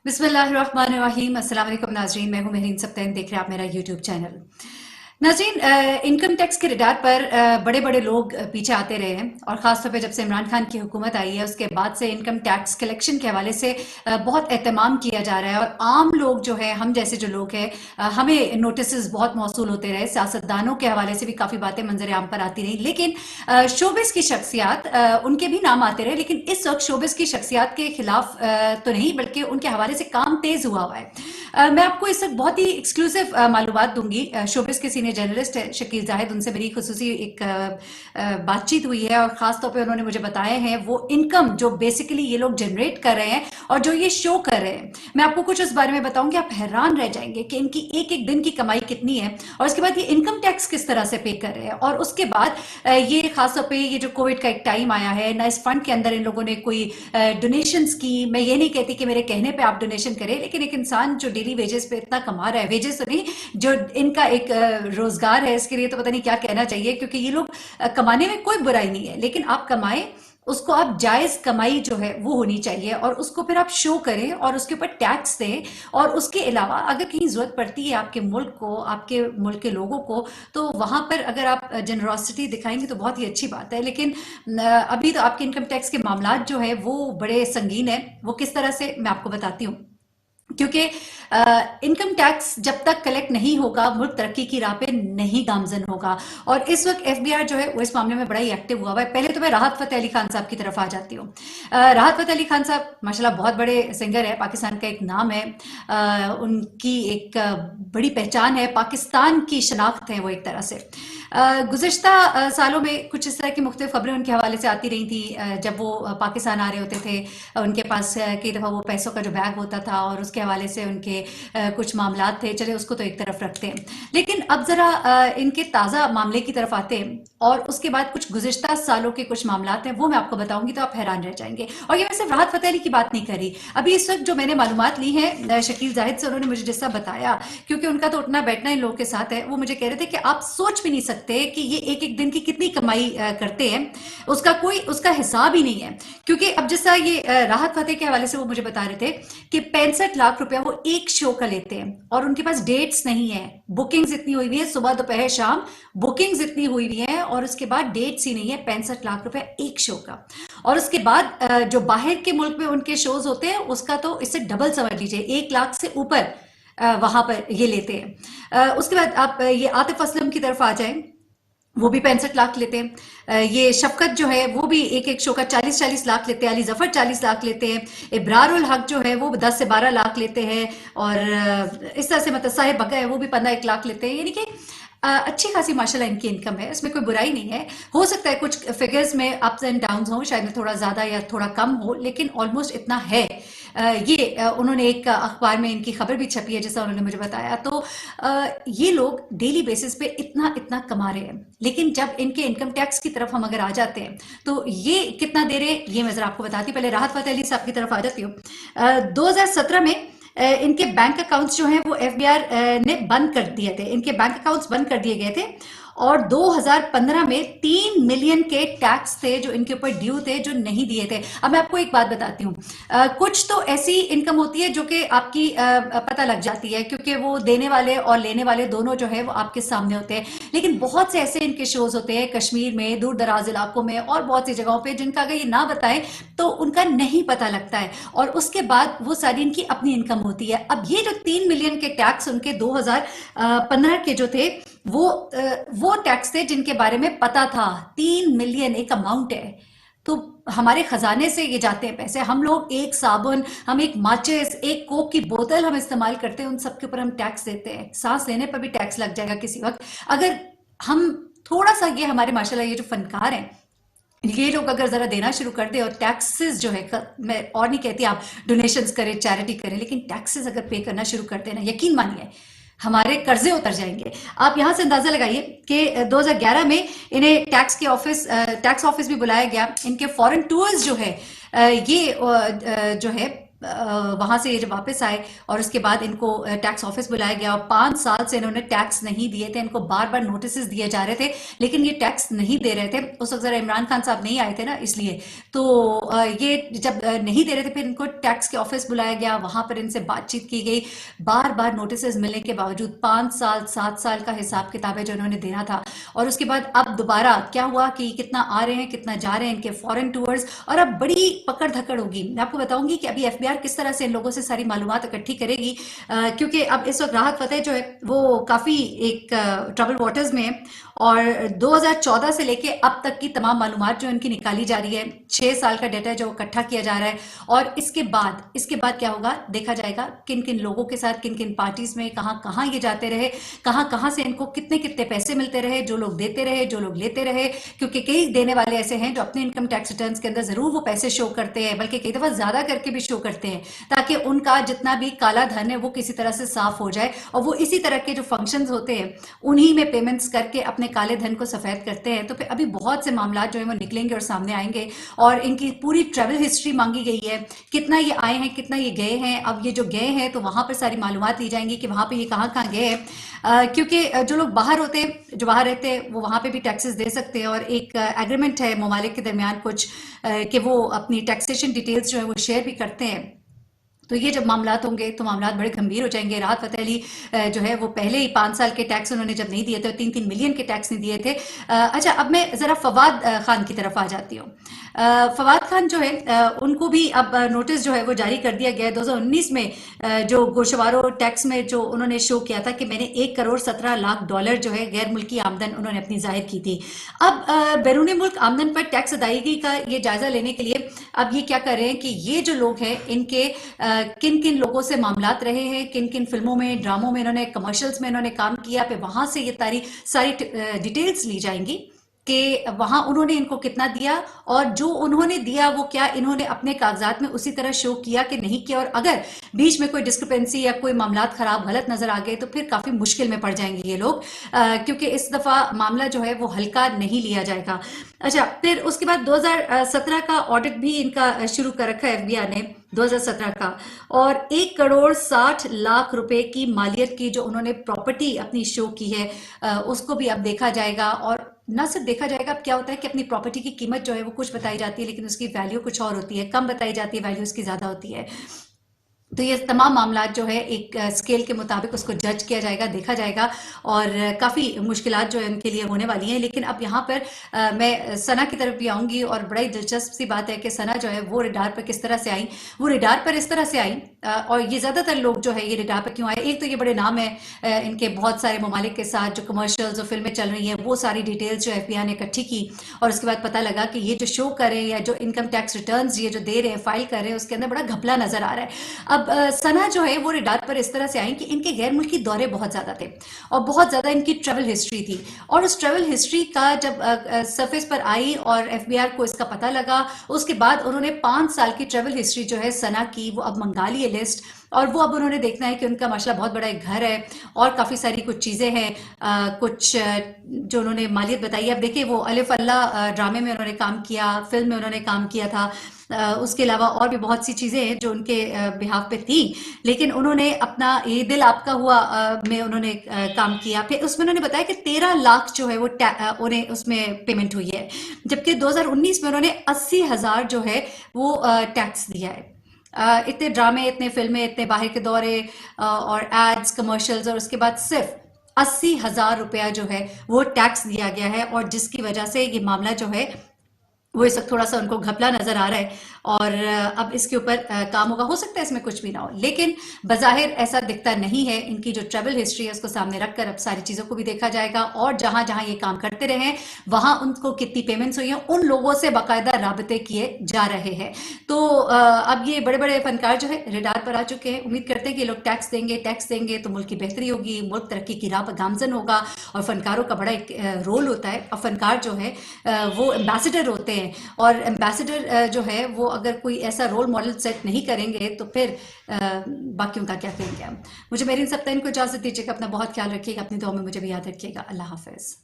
बिस्मिल्लाहिर्रहमानिर्रहीम। अस्सलाम वालेकुम नाजरीन, मैं हूं महरीन सब्तैन, देख रहे हैं आप मेरा यूट्यूब चैनल। नाजरीन, इनकम टैक्स के रिडार पर बड़े बड़े लोग पीछे आते रहे हैं और ख़ासतौर पे जब से इमरान खान की हुकूमत आई है उसके बाद से इनकम टैक्स कलेक्शन के हवाले से बहुत एहतमाम किया जा रहा है और आम लोग जो है, हम जैसे जो लोग हैं, हमें नोटिस बहुत मौसूल होते रहे। सियासतदानों के हवाले से भी काफ़ी बातें मंजर आम पर आती रही, लेकिन शोबिस की शख्सियात, उनके भी नाम आते रहे, लेकिन इस वक्त शोबिस की शख्सियात के खिलाफ तो नहीं बल्कि उनके हवाले से काम तेज़ हुआ हुआ है। मैं आपको इस वक्त बहुत ही एक्सक्लूसिव मालूमात दूंगी। शोबिस के सीनियर जर्नलिस्ट है शकील जाहिद, उनसे मेरी खुसूसी एक बातचीत हुई है और ख़ास तौर पे उन्होंने मुझे बताए हैं वो इनकम जो बेसिकली ये लोग जनरेट कर रहे हैं और जो ये शो कर रहे हैं। मैं आपको कुछ उस बारे में बताऊंगी, आप हैरान रह जाएंगे कि इनकी एक एक दिन की कमाई कितनी है और उसके बाद ये इनकम टैक्स किस तरह से पे कर रहे हैं। और उसके बाद ये खासतौर पर ये जो कोविड का एक टाइम आया है ना, इस फंड के अंदर इन लोगों ने कोई डोनेशंस की। मैं ये नहीं कहती कि मेरे कहने पे आप डोनेशन करें, लेकिन एक इंसान जो डेली वेजेस पे इतना कमा रहा है, वेजेस तो नहीं, जो इनका एक रोजगार है, इसके लिए तो पता नहीं क्या कहना चाहिए, क्योंकि ये लोग कमाने में कोई बुराई नहीं है, लेकिन आप कमाएं, उसको आप जायज कमाई जो है वो होनी चाहिए और उसको फिर आप शो करें और उसके ऊपर टैक्स दें। और उसके अलावा अगर कहीं जरूरत पड़ती है आपके मुल्क को, आपके मुल्क के लोगों को, तो वहां पर अगर आप जनरोसिटी दिखाएंगे तो बहुत ही अच्छी बात है। लेकिन अभी तो आपके इनकम टैक्स के मामलात जो है वो बड़े संगीन है। वो किस तरह से, मैं आपको बताती हूँ। क्योंकि इनकम टैक्स जब तक कलेक्ट नहीं होगा मुल्क तरक्की की राह पे नहीं गामजन होगा। और इस वक्त एफबीआर जो है वो इस मामले में बड़ा ही एक्टिव हुआ है। पहले तो मैं राहत फतेह अली खान साहब की तरफ आ जाती हूँ। राहत फतेह अली खान साहब माशाल्लाह बहुत बड़े सिंगर है, पाकिस्तान का एक नाम है। उनकी एक बड़ी पहचान है, पाकिस्तान की शनाख्त है वो एक तरह से। गुज़िश्ता सालों में कुछ इस तरह की मुख्तलिफ खबरें उनके हवाले से आती रही थी। जब वो पाकिस्तान आ रहे होते थे, उनके पास कई दफ़ा वो पैसों का जो बैग होता था और उसके हवाले से उनके कुछ मामलात थे। चले उसको तो एक तरफ रखते हैं, लेकिन अब ज़रा इनके ताज़ा मामले की तरफ आते हैं और उसके बाद कुछ गुज़िश्ता सालों के कुछ मामलात हैं, वो मैं आपको बताऊंगी तो आप हैरान रह जाएंगे। और ये मैं सिर्फ राहत फतेह अली की बात नहीं कर रही। अभी इस वक्त जो मैंने मालूमात ली है शकील जाहिद से, उन्होंने मुझे जिसका बताया, क्योंकि उनका तो उठना बैठना इन लोगों के साथ है, वो मुझे कह रहे थे कि आप सोच भी नहीं सकते कि ये एक एक दिन की कितनी कमाई करते हैं, उसका हिसाब ही नहीं है। क्योंकि अब जैसा ये राहत फतेह के हवाले से वो मुझे बता रहे थे कि 65 लाख रुपया वो एक शो का लेते हैं और उनके पास डेट्स नहीं है। बुकिंग्स इतनी हुई हुई है, सुबह दोपहर शाम बुकिंग्स इतनी हुई हुई है और उसके बाद डेट्स ही नहीं है। 65 लाख रुपया एक शो का। और उसके बाद जो बाहर के मुल्क में उनके शोज होते हैं उसका तो इससे डबल समझ लीजिए, 1 लाख से ऊपर वहां पर ये लेते हैं। उसके बाद आप ये आतिफ असलम की तरफ आ जाएं, वो भी 65 लाख लेते हैं। ये शफकत जो है वो भी एक एक शो का 40-40 लाख लेते हैं। अली जफर 40 लाख लेते हैं। इब्रारुल हक जो है वो 10 से 12 लाख लेते हैं। और इस तरह से मतलब साहिब बका है वो भी 15-1 लाख लेते हैं। यानी कि अच्छी खासी माशाल्लाह इनकी इनकम है, इसमें कोई बुराई नहीं है। हो सकता है कुछ फिगर्स में अप्स एंड डाउन्स हो, शायद में थोड़ा ज़्यादा या थोड़ा कम हो, लेकिन ऑलमोस्ट इतना है। उन्होंने एक अखबार में इनकी खबर भी छपी है जैसा उन्होंने मुझे बताया। तो ये लोग डेली बेसिस पे इतना इतना कमा रहे हैं, लेकिन जब इनके इनकम टैक्स की तरफ हम अगर आ जाते हैं तो ये कितना दे रहे हैं ये मैं जरा आपको बताती हूँ। पहले राहत फतेह अली साहब की तरफ आ जाती हूँ। 2017 में इनके बैंक अकाउंट्स जो हैं वो एफबीआर ने बंद कर दिए थे। इनके बैंक अकाउंट्स बंद कर दिए गए थे और 2015 में 3 मिलियन के टैक्स थे जो इनके ऊपर ड्यू थे, जो नहीं दिए थे। अब मैं आपको एक बात बताती हूँ, कुछ तो ऐसी इनकम होती है जो कि आपकी पता लग जाती है, क्योंकि वो देने वाले और लेने वाले दोनों जो है वो आपके सामने होते हैं। लेकिन बहुत से ऐसे इनके शोज होते हैं कश्मीर में, दूर दराज इलाकों में और बहुत सी जगहों पे, जिनका अगर ये ना बताएं तो उनका नहीं पता लगता है और उसके बाद वो सारी इनकी अपनी इनकम होती है। अब ये जो 3 मिलियन के टैक्स उनके 2015 के जो थे वो टैक्स थे जिनके बारे में पता था। 3 मिलियन एक अमाउंट है, तो हमारे खजाने से ये जाते हैं पैसे। हम लोग एक साबुन, हम एक माचिस, एक कोक की बोतल हम इस्तेमाल करते हैं, उन सब के ऊपर हम टैक्स देते हैं। सांस लेने पर भी टैक्स लग जाएगा किसी वक्त। अगर हम थोड़ा सा, ये हमारे माशाल्लाह ये जो फनकार हैं, ये लोग अगर जरा देना शुरू कर दे और टैक्सेस जो है, मैं और नहीं कहती आप डोनेशंस करें, चैरिटी करें, लेकिन टैक्सेस अगर पे करना शुरू कर देना, यकीन मानिए हमारे कर्जे उतर जाएंगे। आप यहां से अंदाजा लगाइए कि 2011 में इन्हें टैक्स ऑफिस भी बुलाया गया। इनके फॉरेन टूर्स जो है ये जो है वहाँ से ये जब वापस आए और उसके बाद इनको टैक्स ऑफिस बुलाया गया और 5 साल से इन्होंने टैक्स नहीं दिए थे, इनको बार बार नोटिस दिए जा रहे थे लेकिन ये टैक्स नहीं दे रहे थे। उस वक्त ज़रा इमरान खान साहब नहीं आए थे ना, इसलिए तो ये जब नहीं दे रहे थे फिर इनको टैक्स के ऑफिस बुलाया गया, वहाँ पर इनसे बातचीत की गई। बार बार नोटिस मिलने के बावजूद 5 साल 7 साल का हिसाब किताब है जो इन्होंने देना था। और उसके बाद अब दोबारा क्या हुआ कि कितना आ रहे हैं कितना जा रहे हैं इनके फॉरेन टूर्स, और अब बड़ी पकड़ धकड़ होगी। मैं आपको बताऊंगी कि अभी एफबीआर किस तरह से इन लोगों से सारी मालूमात इकट्ठी करेगी, क्योंकि अब इस वक्त राहत फतेह जो है वो काफ़ी एक ट्रबल वाटर्स में है और 2014 से लेके अब तक की तमाम मालूमात जो इनकी निकाली जा रही है, 6 साल का डेटा जो इकट्ठा किया जा रहा है। और इसके बाद क्या होगा देखा जाएगा, किन किन लोगों के साथ किन किन पार्टीज में कहाँ कहाँ ये जाते रहे, कहाँ कहाँ से इनको कितने कितने पैसे मिलते रहे, जो लोग देते रहे जो लोग लेते रहे। क्योंकि कई देने वाले ऐसे हैं जो अपने इनकम टैक्स रिटर्न्स के अंदर जरूर वो पैसे शो करते हैं, बल्कि कई दफा ज्यादा करके भी शो करते हैं, ताकि उनका जितना भी काला धन है वो किसी तरह से साफ हो जाए। और वो इसी तरह के जो फंक्शंस होते हैं उन्हीं में पेमेंट्स करके अपने काले धन को सफेद करते हैं। तो फिर अभी बहुत से मामला जो है वो निकलेंगे और सामने आएंगे और इनकी पूरी ट्रैवल हिस्ट्री मांगी गई है, कितना ये आए हैं कितना ये गए हैं। अब ये जो गए हैं तो वहां पर सारी मालूमात ली जाएंगी कि वहां पे ये कहाँ कहाँ गए हैं, क्योंकि जो लोग बाहर होते हैं जो बाहर रहते हैं वो वहां पे भी टैक्सेस दे सकते हैं। और एक एग्रीमेंट है ममालिक के दरमियान कुछ कि वो अपनी टैक्सेशन डिटेल्स जो है वो शेयर भी करते हैं। तो ये जब मामलात होंगे तो मामलात बड़े गंभीर हो जाएंगे। राहत फतेह अली जो है वो पहले ही 5 साल के टैक्स उन्होंने जब नहीं दिए थे, 3-3 मिलियन के टैक्स नहीं दिए थे। अच्छा, अब मैं ज़रा फवाद खान की तरफ आ जाती हूँ। फवाद खान जो है उनको भी अब नोटिस जो है वो जारी कर दिया गया है। 2019 में जो गोशवारो टैक्स में जो उन्होंने शो किया था कि मैंने $1 करोड़ 17 लाख जो है गैर मुल्की आमदन उन्होंने अपनी जाहिर की थी। अब बैरून मुल्क आमदन पर टैक्स अदायगी का ये जायजा लेने के लिए अब ये क्या कर रहे हैं कि ये जो लोग हैं इनके किन किन लोगों से मामलात रहे हैं, किन किन फिल्मों में ड्रामों में इन्होंने कमर्शियल्स में इन्होंने काम किया, पे वहां से ये सारी डिटेल्स ली जाएंगी कि वहां उन्होंने इनको कितना दिया और जो उन्होंने दिया वो क्या इन्होंने अपने कागजात में उसी तरह शो किया कि नहीं किया। और अगर बीच में कोई डिस्क्रिपेंसी या कोई मामलात खराब गलत नजर आ गए तो फिर काफी मुश्किल में पड़ जाएंगे ये लोग, क्योंकि इस दफा मामला जो है वो हल्का नहीं लिया जाएगा। अच्छा, फिर उसके बाद 2017 का ऑडिट भी इनका शुरू कर रखा है एफबीआई ने, 2017 का, और $1 करोड़ 60 लाख की मालियत की जो उन्होंने प्रॉपर्टी अपनी शो की है उसको भी अब देखा जाएगा। और ना सिर्फ देखा जाएगा, अब क्या होता है कि अपनी प्रॉपर्टी की कीमत जो है वो कुछ बताई जाती है लेकिन उसकी वैल्यू कुछ और होती है, कम बताई जाती है, वैल्यू उसकी ज्यादा होती है। तो ये तमाम मामला जो है एक स्केल के मुताबिक उसको जज किया जाएगा, देखा जाएगा और काफ़ी मुश्किलात जो है उनके लिए होने वाली हैं। लेकिन अब यहाँ पर मैं सना की तरफ भी आऊँगी और बड़ा ही दिलचस्प सी बात है कि सना जो है वो रडार पर किस तरह से आई। वो रडार पर इस तरह से आई और ये ज़्यादातर लोग जो है ये रडार पर क्यों आए, एक तो ये बड़े नाम है इनके बहुत सारे ममालिक के साथ, जो कमर्शियल्स और फिल्में चल रही हैं वो सारी डिटेल्स जो एफबीआई ने इकट्ठी की और उसके बाद पता लगा कि ये जो शो कर रहे हैं या जो इनकम टैक्स रिटर्न ये जो दे रहे हैं फाइल कर रहे हैं उसके अंदर बड़ा घपला नजर आ रहा है। अब सना जो है वो रडार पर इस तरह से आई कि इनके गैर मुल्की दौरे बहुत ज़्यादा थे और बहुत ज़्यादा इनकी ट्रैवल हिस्ट्री थी। और उस ट्रैवल हिस्ट्री का जब सरफेस पर आई और एफबीआई को इसका पता लगा, उसके बाद उन्होंने 5 साल की ट्रैवल हिस्ट्री जो है सना की वो अब मंगा ली है लिस्ट। और वो अब उन्होंने देखना है कि उनका माशाल्लाह बहुत बड़ा एक घर है और काफ़ी सारी कुछ चीज़ें हैं, कुछ जो उन्होंने मालियत बताई। अब देखिए वो अलिफ अल्लाह ड्रामे में उन्होंने काम किया, फिल्म में उन्होंने काम किया था, उसके अलावा और भी बहुत सी चीज़ें हैं जो उनके बिहाफ पे थी। लेकिन उन्होंने अपना ये दिल आपका हुआ में उन्होंने काम किया। फिर उसमें उन्होंने बताया कि 13 लाख जो है वो उन्हें उसमें पेमेंट हुई है, जबकि 2019 में उन्होंने 80,000 जो है वो टैक्स दिया है। इतने ड्रामे, इतने फिल्में, इतने बाहर के दौरे और एड्स, कमर्शियल्स, और उसके बाद सिर्फ 80,000 रुपया जो है वो टैक्स दिया गया है। और जिसकी वजह से ये मामला जो है वो इस वक्त थोड़ा सा उनको घपला नजर आ रहा है और अब इसके ऊपर काम होगा। हो सकता है इसमें कुछ भी ना हो, लेकिन बज़ाहिर ऐसा दिखता नहीं है। इनकी जो ट्रैवल हिस्ट्री है उसको सामने रखकर अब सारी चीज़ों को भी देखा जाएगा और जहां जहां ये काम करते रहे वहां उनको कितनी पेमेंट्स हुई हैं उन लोगों से बाकायदा राबते किए जा रहे हैं। तो अब ये बड़े बड़े फनकार जो है रडार पर आ चुके हैं। उम्मीद करते हैं कि लोग टैक्स देंगे तो मुल्क की बेहतरी होगी, मुल्क तरक्की की राह पर गामजन होगा। और फनकारों का बड़ा एक रोल होता है और फनकार जो है वो एम्बेसडर होते हैं और एम्बेसडर जो है वो अगर कोई ऐसा रोल मॉडल सेट नहीं करेंगे तो फिर बाकियों का क्या करेंगे हम। मुझे मेरी सप्ताह इनको इजाजत दीजिएगा, अपना बहुत ख्याल रखिएगा, अपनी दुआ में मुझे भी याद रखिएगा। अल्लाह हाफिज।